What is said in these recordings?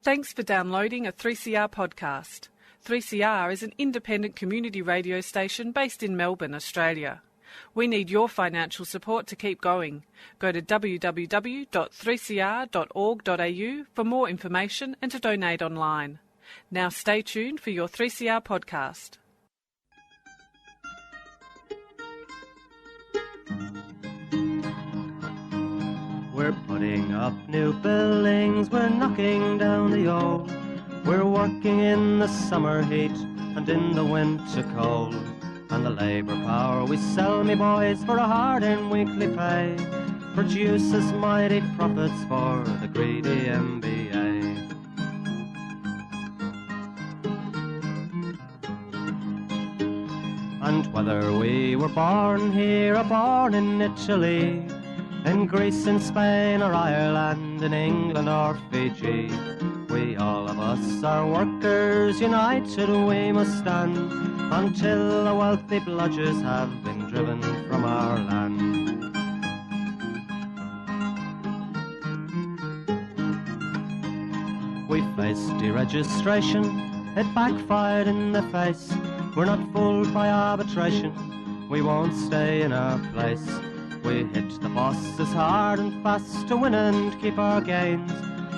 Thanks for downloading a 3CR podcast. 3CR is an independent community radio station based in Melbourne, Australia. We need your financial support to keep going. Go to www.3cr.org.au for more information and to donate online. Now stay tuned for your 3CR podcast. We're putting up new buildings, we're knocking down the old. We're working in the summer heat and in the winter cold. And the labour power we sell, me boys, for a hard-earned weekly pay produces mighty profits for the greedy MBA. And whether we were born here or born in Italy, in Greece, in Spain or Ireland, in England or Fiji, we all of us are workers, united we must stand, until the wealthy bludgers have been driven from our land. We faced deregistration, it backfired in the face. We're not fooled by arbitration, we won't stay in our place. We hit the bosses hard and fast to win and keep our gains,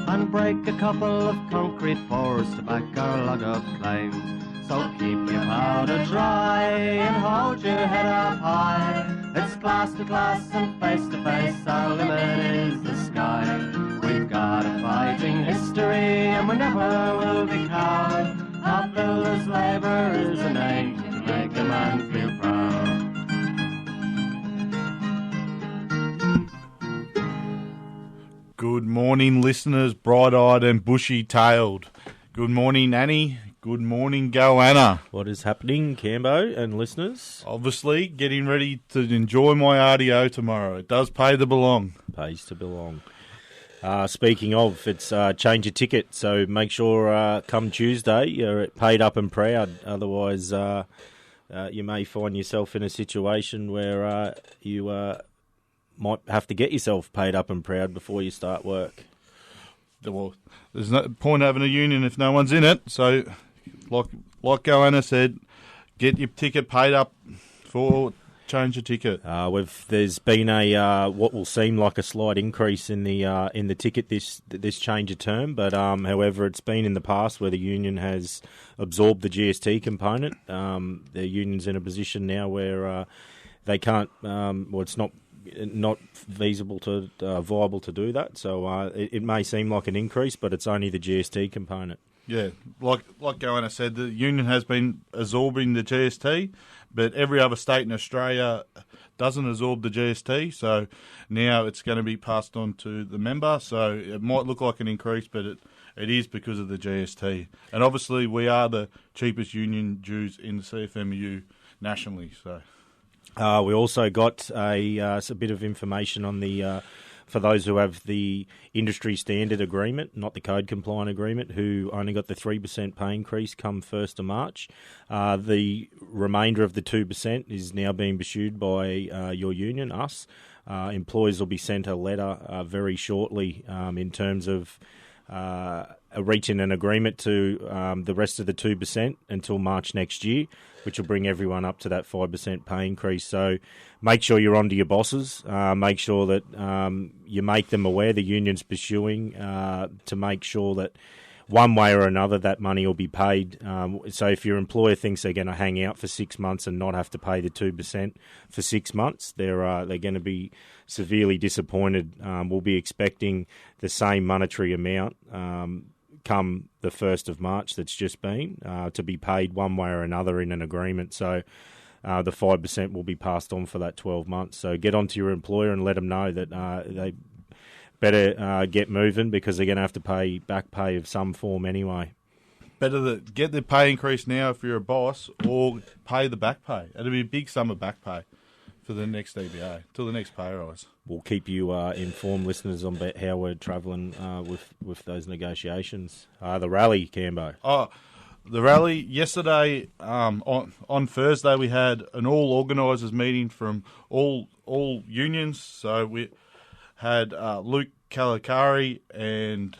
and break a couple of concrete pours to back our log of claims. So keep your powder dry and hold your head up high. It's class to class and face to face, our limit is the sky. We've got a fighting history and we never will be cowed. Our builders' labour is a name to make a man feel proud. Good morning, listeners, bright-eyed and bushy-tailed. Good morning, Annie. Good morning, Goanna. What is happening, Campo and listeners? Obviously, getting ready to enjoy my RDO tomorrow. It does pay to belong. Pays to belong. Speaking of, it's change your ticket, so make sure come Tuesday you're paid up and proud. Otherwise, you may find yourself in a situation where you might have to get yourself paid up and proud before you start work. Well, there's no point having a union if no one's in it. So, like Goanna said, get your ticket paid up for change your ticket. There's been a what will seem like a slight increase in the ticket this change of term, but however, it's been in the past where the union has absorbed the GST component. The union's in a position now where they can't. It's not feasible to viable to do that, so it may seem like an increase, but it's only the GST component. Yeah, like Goanna said, the union has been absorbing the GST, but every other state in Australia doesn't absorb the GST, so now it's going to be passed on to the member, so it might look like an increase, but it is because of the GST. And obviously we are the cheapest union dues in the CFMMEU nationally, so... We also got a bit of information on the for those who have the industry standard agreement, not the code compliant agreement, who only got the 3% pay increase come 1st of March. The remainder of the 2% is now being pursued by your union, us. Employers will be sent a letter very shortly in terms of reaching an agreement to the rest of the 2% until March next year, which will bring everyone up to that 5% pay increase. So make sure you're on to your bosses. Make sure that you make them aware the union's pursuing to make sure that one way or another that money will be paid. So if your employer thinks they're going to hang out for 6 months and not have to pay the 2% for 6 months, they're going to be severely disappointed. We'll be expecting the same monetary amount come the 1st of March that's just been to be paid one way or another in an agreement. So the 5% will be passed on for that 12 months. So get on to your employer and let them know that they better get moving because they're going to have to pay back pay of some form anyway. Better get the pay increase now if you're a boss or pay the back pay. It'll be a big sum of back pay for the next EBA, till the next pay rise. We'll keep you informed, listeners, on how we're travelling with those negotiations. The rally, Campo. Oh, the rally yesterday, on Thursday, we had an all organisers meeting from all unions. So we had Luke Calicari and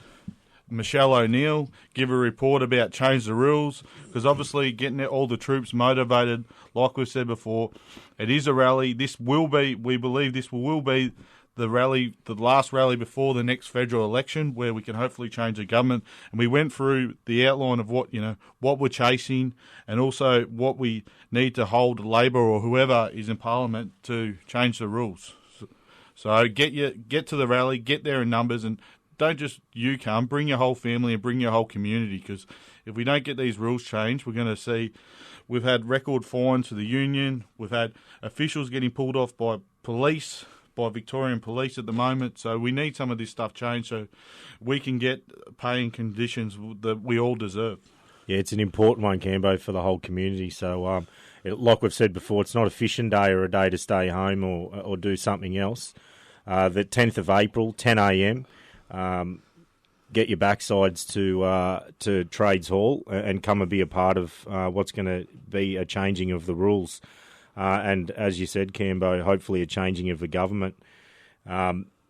Michelle O'Neill give a report about change the rules, because obviously getting all the troops motivated, like we've said before, it is a rally. We believe this will be the rally, the last rally before the next federal election, where we can hopefully change the government. And we went through the outline of what we're chasing, and also what we need to hold Labor or whoever is in Parliament to change the rules. So get to the rally, get there in numbers, and don't just you come, bring your whole family and bring your whole community, because if we don't get these rules changed, we're going to see we've had record fines to the union, we've had officials getting pulled off by police, by Victorian police at the moment, so we need some of this stuff changed so we can get pay and conditions that we all deserve. Yeah, it's an important one, Cambo, for the whole community. So, like we've said before, it's not a fishing day or a day to stay home or do something else. The 10th of April, 10 a.m., get your backsides to Trades Hall and come and be a part of what's going to be a changing of the rules. And as you said, Cambo, hopefully a changing of the government.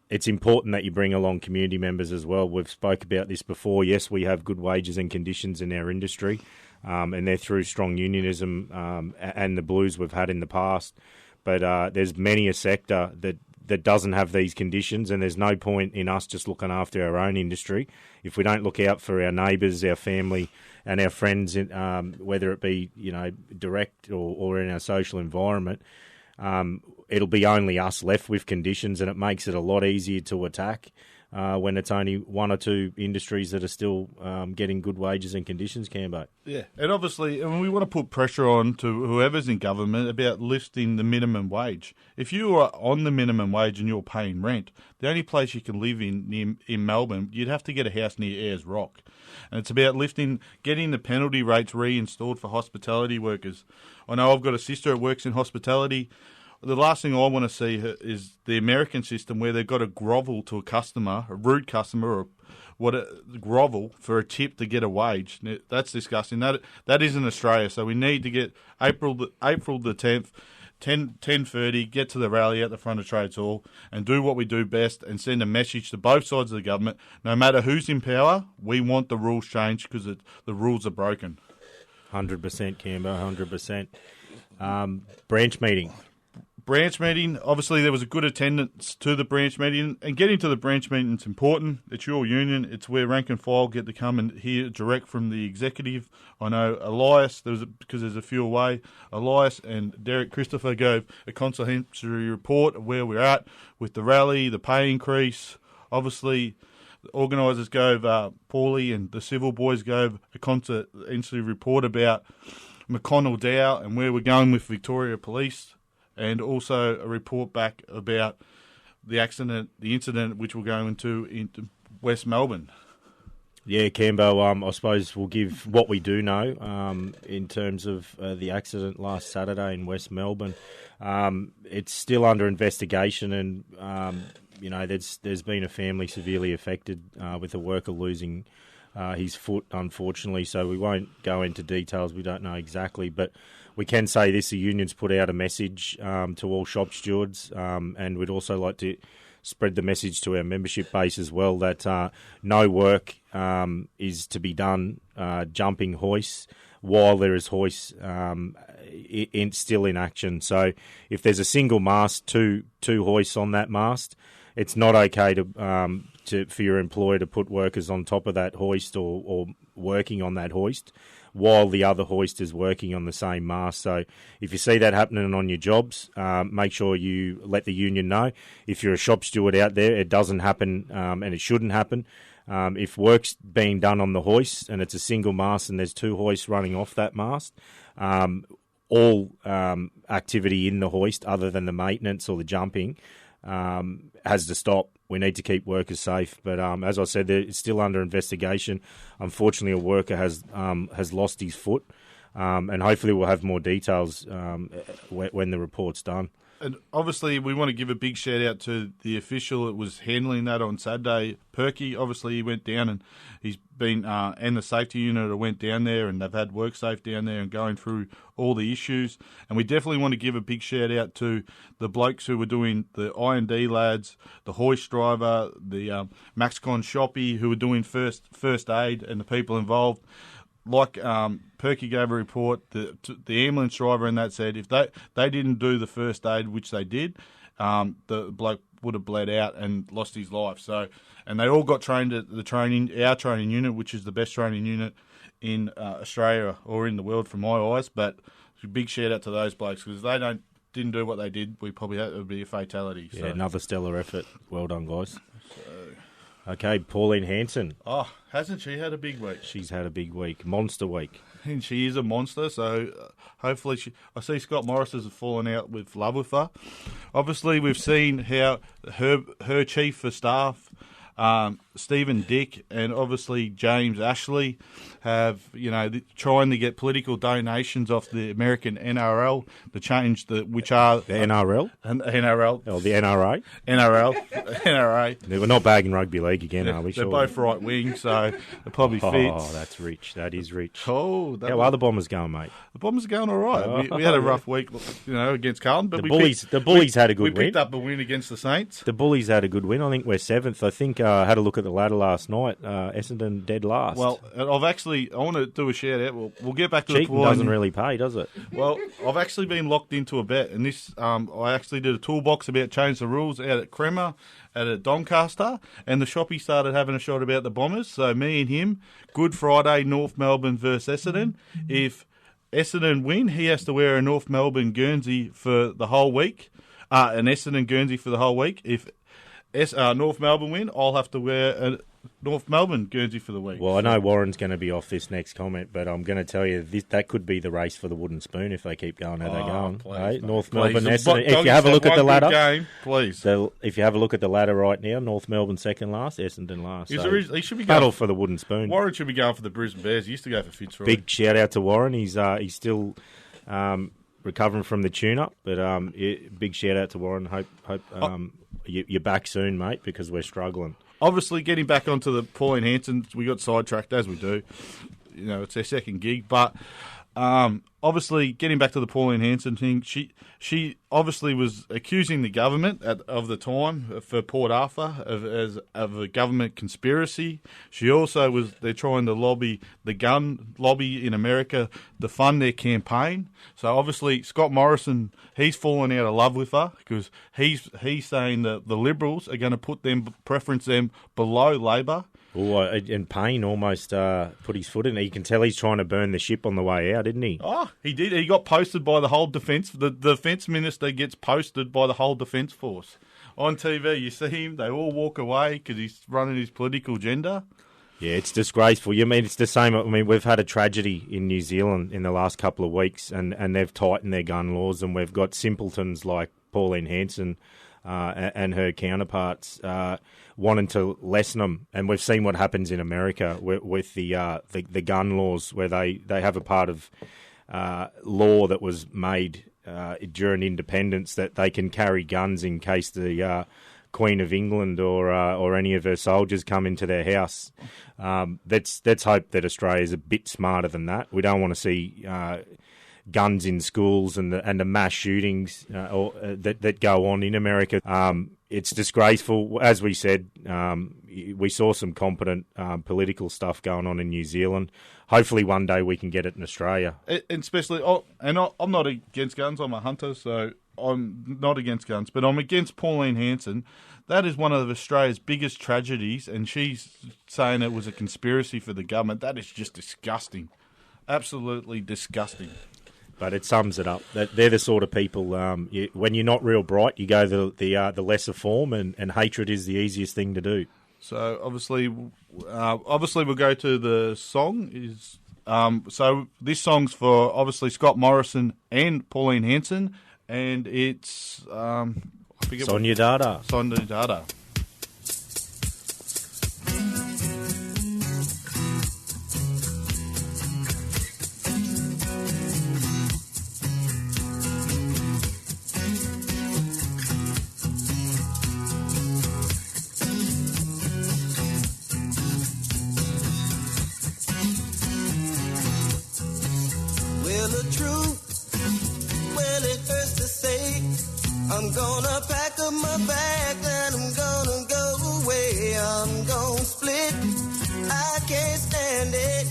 It's important that you bring along community members as well. We've spoke about this before. Yes, we have good wages and conditions in our industry, and they're through strong unionism and the blues we've had in the past. But there's many a sector that doesn't have these conditions, and there's no point in us just looking after our own industry if we don't look out for our neighbours, our family, and our friends, whether it be direct or in our social environment. It'll be only us left with conditions, and it makes it a lot easier to attack when it's only one or two industries that are still getting good wages and conditions, Cambo. Yeah, and obviously, we want to put pressure on to whoever's in government about lifting the minimum wage. If you are on the minimum wage and you're paying rent, the only place you can live in Melbourne, you'd have to get a house near Ayers Rock. And it's about getting the penalty rates reinstalled for hospitality workers. I know I've got a sister that works in hospitality. The last thing I want to see is the American system where they've got to grovel to a customer, a rude customer, or grovel for a tip to get a wage. That's disgusting. That isn't Australia. So we need to get April the 10th, 10:30, get to the rally at the front of Trades Hall and do what we do best and send a message to both sides of the government. No matter who's in power, we want the rules changed because the rules are broken. 100%, Cambo, 100%. Branch meeting. Branch meeting, obviously there was a good attendance to the branch meeting, and getting to the branch meeting is important. It's your union. It's where rank and file get to come and hear direct from the executive. I know Elias, because there's a few away, Elias and Derek Christopher gave a comprehensive report of where we're at with the rally, the pay increase. Obviously, the organisers gave, Paulie and the civil boys gave a comprehensive report about McConnell Dow and where we're going with Victoria Police, and also a report back about the incident which we're going into West Melbourne. Yeah, Cambo, I suppose we'll give what we do know in terms of the accident last Saturday in West Melbourne. It's still under investigation, and there's been a family severely affected with a worker losing his foot, unfortunately. So we won't go into details. We don't know exactly, but we can say this: the union's put out a message to all shop stewards, and we'd also like to spread the message to our membership base as well that no work is to be done jumping hoists while there is hoists still in action. So if there's a single mast, two hoists on that mast, it's not okay for your employer to put workers on top of that hoist or working on that hoist while the other hoist is working on the same mast. So if you see that happening on your jobs, make sure you let the union know. If you're a shop steward out there, it doesn't happen and it shouldn't happen. If work's being done on the hoist and it's a single mast and there's two hoists running off that mast, all activity in the hoist other than the maintenance or the jumping has to stop. We need to keep workers safe. But as I said, it's still under investigation. Unfortunately, a worker has lost his foot, and hopefully we'll have more details when the report's done. And obviously, we want to give a big shout out to the official that was handling that on Saturday, Perky. Obviously, he went down and he's been, and the safety unit went down there and they've had WorkSafe down there and going through all the issues. And we definitely want to give a big shout out to the blokes who were doing the I&D lads, the hoist driver, the MaxCon shoppy who were doing first aid, and the people involved. Like Perky gave a report, the ambulance driver and that said if they didn't do the first aid, which they did, the bloke would have bled out and lost his life. So, and they all got trained at our training unit, which is the best training unit in Australia or in the world from my eyes. But a big shout out to those blokes, because if they didn't do what they did, it would be a fatality. Yeah, another stellar effort. Well done, guys. Okay, Pauline Hanson. Oh, hasn't she had a big week? She's had a big week. Monster week. And she is a monster, so hopefully I see Scott Morris has fallen out with love with her. Obviously, we've seen how her chief of staff, Stephen Dick, and obviously James Ashley have, trying to get political donations off the American NRL to change the NRL? And NRL. Oh, the NRA? NRA. We're not bagging rugby league again, are we? They're both right wing, so it probably fits. Oh, that's rich. That is rich. Oh, how are the Bombers going, mate? The Bombers are going all right. We had a rough week, against Carlton, but the Bullies had a good win. We picked up a win against the Saints. The Bullies had a good win. I think we're 7th. I think I had a look at the ladder last night. Essendon dead last. Well, I want to do a shout out. We'll get back to Cheating the doesn't really pay, does it? Well, I've actually been locked into a bet, and this I actually did a toolbox about change the rules out at Crema, at Doncaster, and the shoppy started having a shot about the Bombers. So me and him, Good Friday, North Melbourne versus Essendon. If Essendon win, he has to wear a North Melbourne Guernsey for the whole week, an Essendon Guernsey for the whole week. If North Melbourne win, I'll have to wear a North Melbourne Guernsey for the week. Well, I know Warren's going to be off this next comment, but I'm going to tell you that could be the race for the wooden spoon if they keep going how they're going. Please, North Melbourne, Essendon. If you have a look at the ladder, please. If you have a look at the ladder right now, North Melbourne second last, Essendon last. He should be battle for the wooden spoon. Warren should be going for the Brisbane Bears. He used to go for Fitzroy. Big shout out to Warren. He's still recovering from the tune-up, but big shout out to Warren. Hope you're back soon, mate, because we're struggling. Obviously, getting back onto the Pauline Hanson, we got sidetracked, as we do. It's their second gig. But obviously, getting back to the Pauline Hanson thing, she obviously was accusing the government of the time for Port Arthur of a government conspiracy. She also they're trying to lobby the gun lobby in America to fund their campaign. So obviously, Scott Morrison, he's fallen out of love with her because he's saying that the Liberals are going to preference them below Labor. Oh, and Payne almost put his foot in it. You can tell he's trying to burn the ship on the way out, didn't he? Oh, he did. He got posted by the whole defence. The defence minister gets posted by the whole defence force. On TV, you see him, they all walk away because he's running his political agenda. Yeah, it's disgraceful. You mean it's the same? I mean, we've had a tragedy in New Zealand in the last couple of weeks, and they've tightened their gun laws, and we've got simpletons like Pauline Hanson and her counterparts wanting to lessen them. And we've seen what happens in America with the gun laws, where they have a part of law that was made during independence that they can carry guns in case the Queen of England or any of her soldiers come into their house. Let's hope that Australia's a bit smarter than that. We don't want to see guns in schools and the mass shootings that go on in America. It's disgraceful. As we said, we saw some competent political stuff going on in New Zealand. Hopefully one day we can get it in Australia. And especially, I'm not against guns. I'm a hunter, so I'm not against guns. But I'm against Pauline Hanson. That is one of Australia's biggest tragedies, and she's saying it was a conspiracy for the government. That is just disgusting. Absolutely disgusting. But it sums it up. They're the sort of people, when you're not real bright, you go the lesser form, and hatred is the easiest thing to do. So obviously we'll go to the song. So this song's for obviously Scott Morrison and Pauline Hanson, and it's Sonia Dada. Sonia Dada. the truth. Well, it hurts to say, I'm gonna pack up my bag and I'm gonna go away. I'm gonna split, I can't stand it.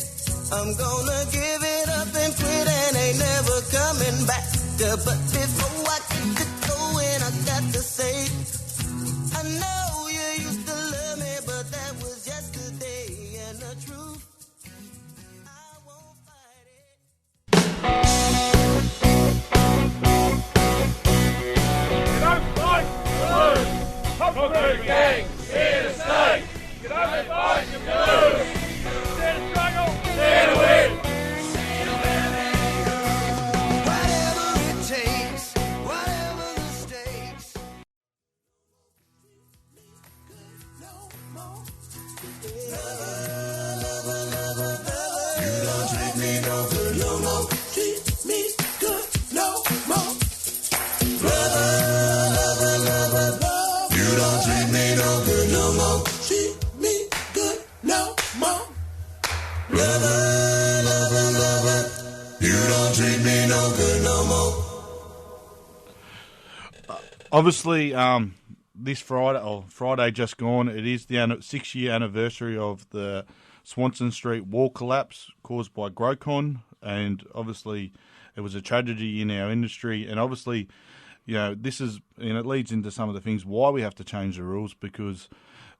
I'm gonna give it up and quit and ain't never coming back. But before I get going, I got to say, I know you used to love me, but that was yesterday. And the truth, I won't fight it. You don't fight, you lose. Concrete gangs, here to stay. You don't fight, you lose. There to struggle, there to win. Whatever it takes, whatever the stakes. No more. You don't treat me no good no more. Treat me good no more. You don't treat me no good no more. Treat me good no more. Lover, you don't treat me no good no more. Obviously, this Friday just gone, it is the 6-year anniversary of the Swanson Street wall collapse caused by Grocon, and obviously it was a tragedy in our industry, and obviously, you know, it leads into some of the things why we have to change the rules, because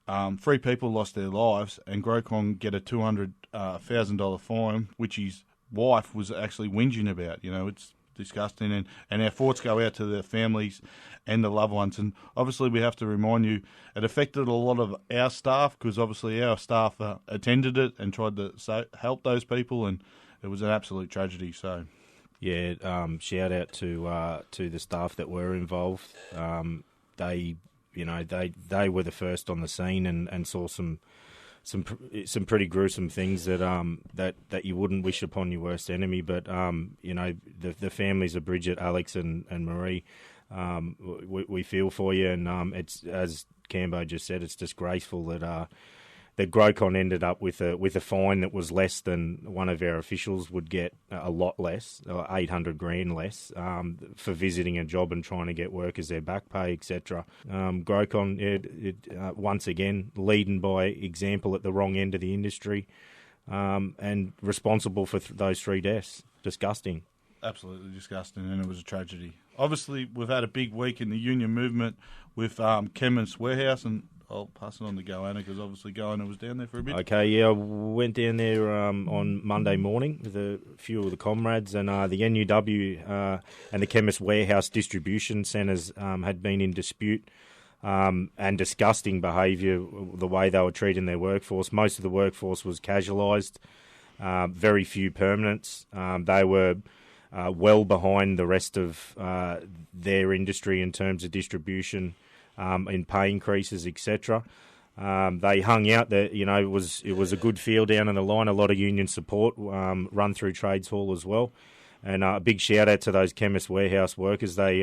3 people lost their lives, and Grocon get a $200,000 fine, which his wife was actually whinging about. You know, it's disgusting, and our thoughts go out to the families and the loved ones. And obviously we have to remind you, it affected a lot of our staff, because obviously our staff attended it and tried to help those people, and it was an absolute tragedy. So yeah, shout out to the staff that were involved. They were the first on the scene and saw some pretty gruesome things that you wouldn't wish upon your worst enemy. But the families of Bridget, Alex, and Marie, we feel for you, and it's, as Cambo just said, it's disgraceful that Grocon ended up with a fine that was less than one of our officials would get, a lot less, $800,000 less, for visiting a job and trying to get workers their back pay, etc. Grocon, once again, leading by example at the wrong end of the industry, and responsible for those 3 deaths. Disgusting. Absolutely disgusting, and it was a tragedy. Obviously, we've had a big week in the union movement with Chemist Warehouse, and I'll pass it on to Goanna, because obviously Goanna was down there for a bit. Okay, yeah, I went down there on Monday morning with a few of the comrades, and the NUW and the Chemist Warehouse distribution centres had been in dispute and disgusting behaviour, the way they were treating their workforce. Most of the workforce was casualised, very few permanents. They were well behind the rest of their industry in terms of distribution, in pay increases, etc. They hung out there. You know, it was a good feel down in the line. A lot of union support run through Trades Hall as well, and a big shout out to those Chemist Warehouse workers. They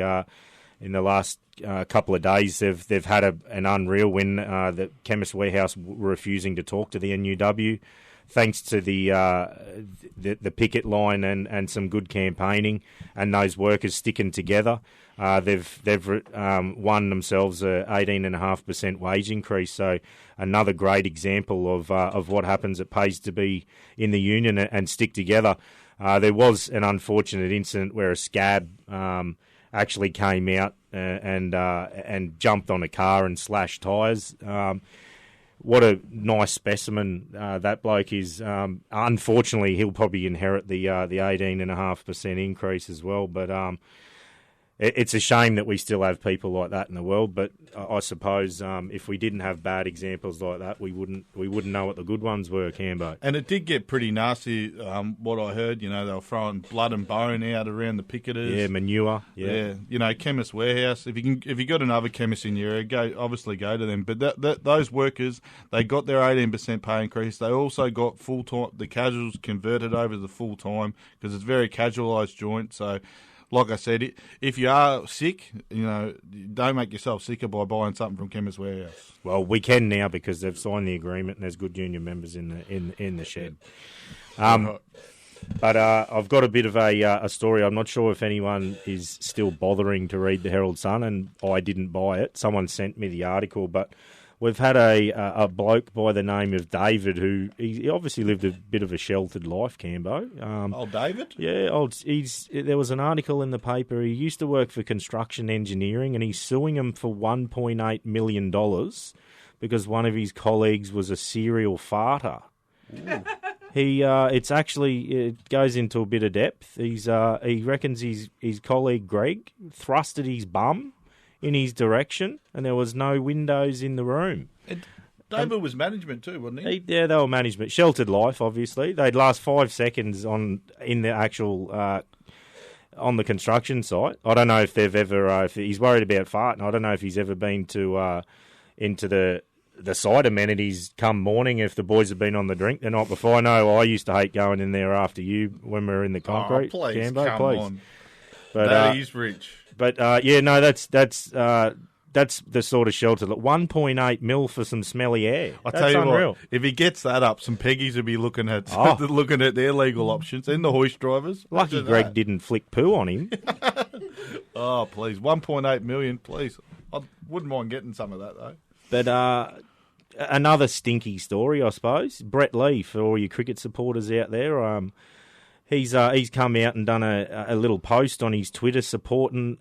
in the last couple of days they've had an unreal win. The Chemist Warehouse were refusing to talk to the NUW. Thanks to the picket line and some good campaigning and those workers sticking together, they've won themselves a 18.5% wage increase. So another great example of what happens. It pays to be in the union and stick together. There was an unfortunate incident where a scab actually came out and jumped on a car and slashed tyres. What a nice specimen that bloke is. Unfortunately, he'll probably inherit the 18.5% increase as well. But it's a shame that we still have people like that in the world. But I suppose if we didn't have bad examples like that, we wouldn't know what the good ones were, Cambo. And it did get pretty nasty. What I heard, you know, they were throwing blood and bone out around the picketers. Yeah, manure. Yeah. You know, Chemist Warehouse. If you got another chemist in your area, go to them. But those workers, they got their 18% pay increase. They also got full time. The casuals converted over to the full time because it's very casualised joint. So, like I said, if you are sick, you know, don't make yourself sicker by buying something from Chemist Warehouse. Well, we can now because they've signed the agreement and there's good union members in the shed. But I've got a bit of a story. I'm not sure if anyone is still bothering to read the Herald Sun, and I didn't buy it. Someone sent me the article, but we've had a bloke by the name of David who he obviously lived a bit of a sheltered life, Cambo. David? Yeah, there was an article in the paper. He used to work for construction engineering, and he's suing him for $1.8 million because one of his colleagues was a serial farter. It goes into a bit of depth. He reckons his colleague Greg thrusted his bum in his direction, and there was no windows in the room. David was management too, wasn't he? Yeah, they were management. Sheltered life, obviously. They'd last 5 seconds in the actual on the construction site. I don't know if they've ever. If he's worried about farting, I don't know if he's ever been to into the site amenities come morning if the boys have been on the drink the night before. I know I used to hate going in there after you when we were in the concrete. Oh, please, Cambo, come on. But, that is rich. But that's the sort of shelter. Look, 1.8 mil for some smelly air. I That's tell you unreal. what, if he gets that up, some peggies will be looking at their legal options and the hoist drivers. Lucky Greg didn't flick poo on him. Oh, please, 1.8 million, please. I wouldn't mind getting some of that though. But another stinky story, I suppose. Brett Lee, for all you cricket supporters out there, he's come out and done a little post on his Twitter supporting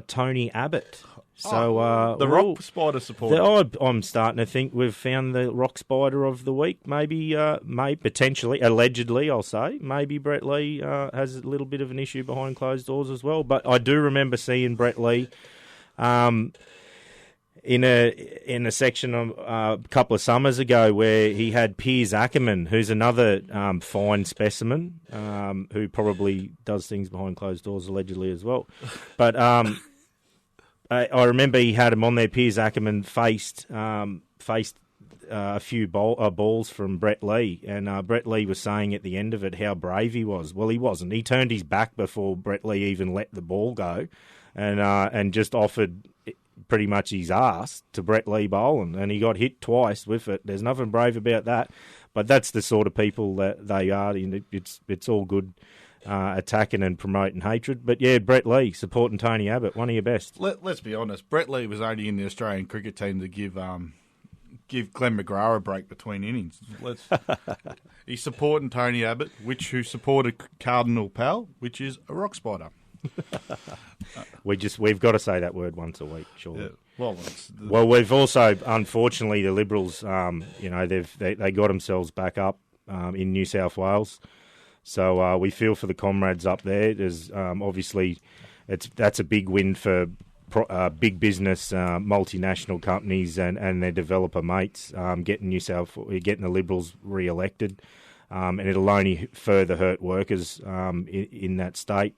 Tony Abbott. So the rock spider supporter. I'm starting to think we've found the rock spider of the week. Maybe potentially, allegedly, I'll say. Maybe Brett Lee has a little bit of an issue behind closed doors as well. But I do remember seeing Brett Lee in a section a couple of summers ago where he had Piers Ackerman, who's another fine specimen, who probably does things behind closed doors allegedly as well. But I remember he had him on there. Piers Ackerman faced a few balls from Brett Lee, and Brett Lee was saying at the end of it how brave he was. Well, he wasn't. He turned his back before Brett Lee even let the ball go, and just offered pretty much his ass to Brett Lee bowling, and he got hit twice with it. There's nothing brave about that, but that's the sort of people that they are. It's all good attacking and promoting hatred. But yeah, Brett Lee supporting Tony Abbott, one of your best. Let's be honest, Brett Lee was only in the Australian cricket team to give Glenn McGrath a break between innings. He's supporting Tony Abbott, who supported Cardinal Pal, which is a rock spider. We've got to say that word once a week, surely. Yeah. Well, we've also, unfortunately, the Liberals, they got themselves back up in New South Wales. So we feel for the comrades up there. There's obviously that's a big win for big business, multinational companies, and their developer mates getting the Liberals re-elected, and it'll only further hurt workers in that state.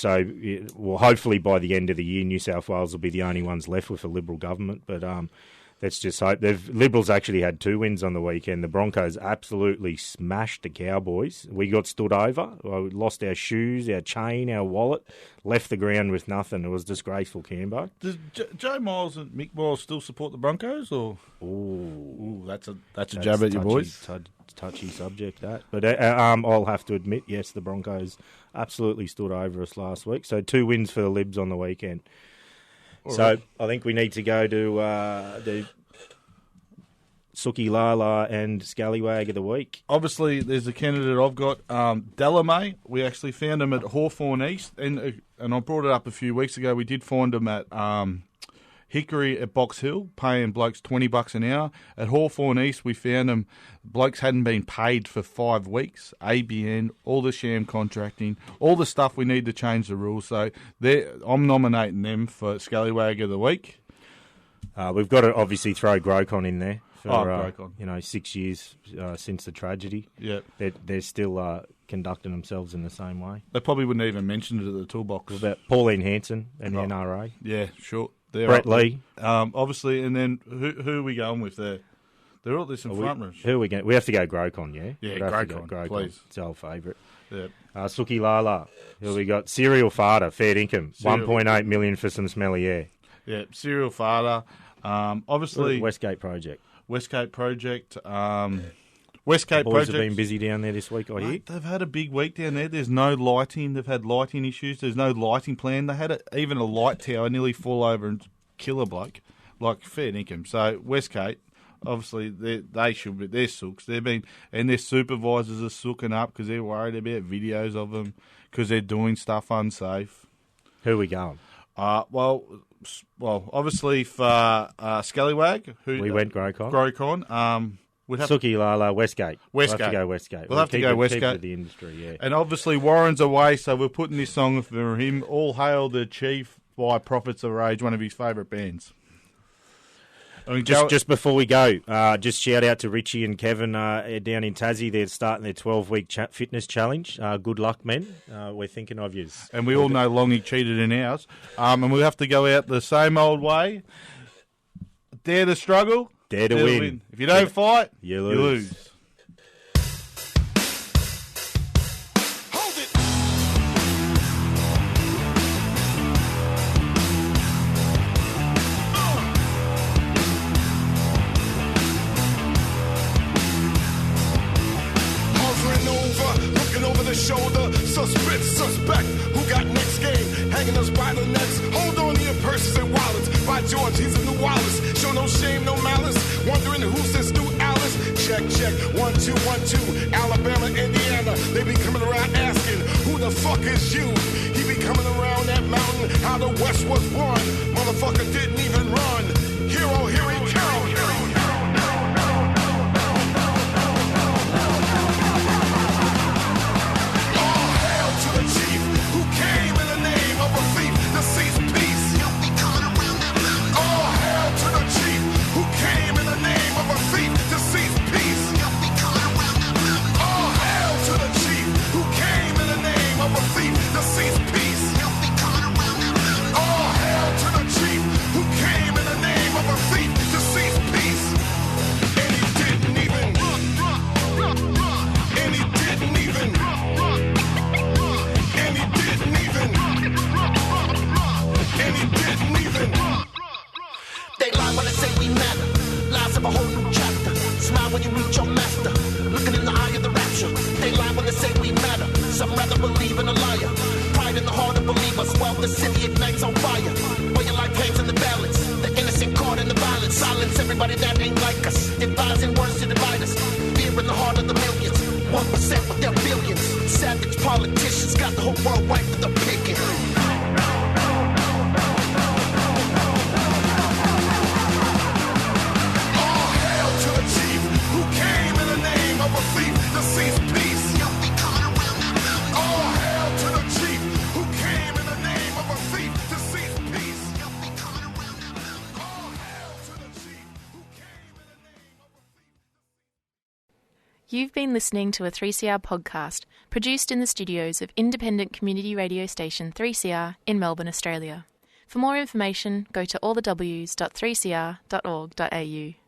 Hopefully by the end of the year, New South Wales will be the only ones left with a Liberal government. But let's just hope. Liberals actually had 2 wins on the weekend. The Broncos absolutely smashed the Cowboys. We got stood over. We lost our shoes, our chain, our wallet, left the ground with nothing. It was disgraceful, Cambo. Does Joe Miles and Mick Miles still support the Broncos? Or that's a jab at your boys. Touchy subject, that. But I'll have to admit, yes, the Broncos absolutely stood over us last week. So 2 wins for the Libs on the weekend. So I think we need to go to the Suki Lala and Scallywag of the week. Obviously, there's a candidate I've got, Delamay. We actually found him at Hawthorn East, and I brought it up a few weeks ago. We did find him at Hickory at Box Hill, paying blokes $20 an hour. At Hawthorn East, we found him. Blokes hadn't been paid for 5 weeks. ABN, all the sham contracting, all the stuff we need to change the rules. So I'm nominating them for Scallywag of the week. We've got to obviously throw Grocon in there for Grocon. 6 years since the tragedy. Yeah, they're still conducting themselves in the same way. They probably wouldn't even mention it at the toolbox. What about Pauline Hanson and the NRA? Yeah, sure. Brett Lee, obviously, and then who are we going with there? There's some front runners. Who are we going? We have to go Grocon, yeah. Yeah, Grocon, please. It's our favourite. Yeah. Suki Lala. Who we got? Serial Farter, fair income, $1.8 million for some smelly air. Yeah, Serial Farter. Obviously, Westgate Project. Well, Westgate boys Projects have been busy down there this week, I hear. Mate, they've had a big week down there. There's no lighting. They've had lighting issues. There's no lighting plan. They had even a light tower nearly fall over and kill a bloke. Like, fair dinkum. So, Westgate, obviously, they should be. They're sooks. And their supervisors are sooking up because they're worried about videos of them because they're doing stuff unsafe. Who are we going? Well, obviously for Scallywag, who We went Grocon. We'd have Suki Lala, Westgate. Westgate. We'll have to go Westgate. We'll have to go Westgate. Keep it the industry, yeah. And obviously Warren's away, so we're putting this song for him. All Hail the Chief by Prophets of Rage, one of his favourite bands. I mean, Just before we go, just shout out to Richie and Kevin down in Tassie. They're starting their 12-week fitness challenge. Good luck, men. We're thinking of you. And we all know Longy cheated in ours. And we have to go out the same old way. Dare to struggle. Dare to win. If you don't fight, you lose. Hold it. Hovering over, looking over the shoulder, suspect, who got next game, hanging us by the necks. Hold on to your purses and wallets. By George, he's a new Wallace. Show no shame, no malice. Wondering who's this new Alice. Check. 1, 2, 1, 2. Alabama, Indiana. They be coming around asking, who the fuck is you? He be coming around that mountain, how the West was won. Motherfucker didn't even run. Hero, here he comes. All hail to the chief who came in the name of a thief to seize peace. He'll be coming around that mountain. All hail to the chief who came in the name of a thief to seize peace. He'll be coming around that mountain. All hail to the chief who came in the name of a thief to seize peace. He'll be coming around that mountain. All hail to the chief who came in the name of a thief to seize peace. And he didn't even. And he didn't even. And he didn't even. And he didn't even. They lie when they say we matter. Lies of a whole new chapter. Smile when you meet your master. Looking in the eye of the rapture. They lie when they say we matter. Some rather believe in a liar. Pride in the heart of believers. While the city ignites on fire. While your life hangs in the balance. The innocent caught in the violence. Silence everybody that ain't like us. Devising words to divide us. Fear in the heart of the millions. 1% with their billions. Savage politicians got the whole world wiped with a picking. All hail to the chief who came in the name of a thief to seize peace. He'll be coming around that mountain. All hail to the chief who came in the name of a thief to seize peace. He'll be coming around that mountain. All hail to the chief who came in the name of a thief. You've been listening to a 3CR podcast produced in the studios of independent community radio station 3CR in Melbourne, Australia. For more information, go to allthews.3cr.org.au.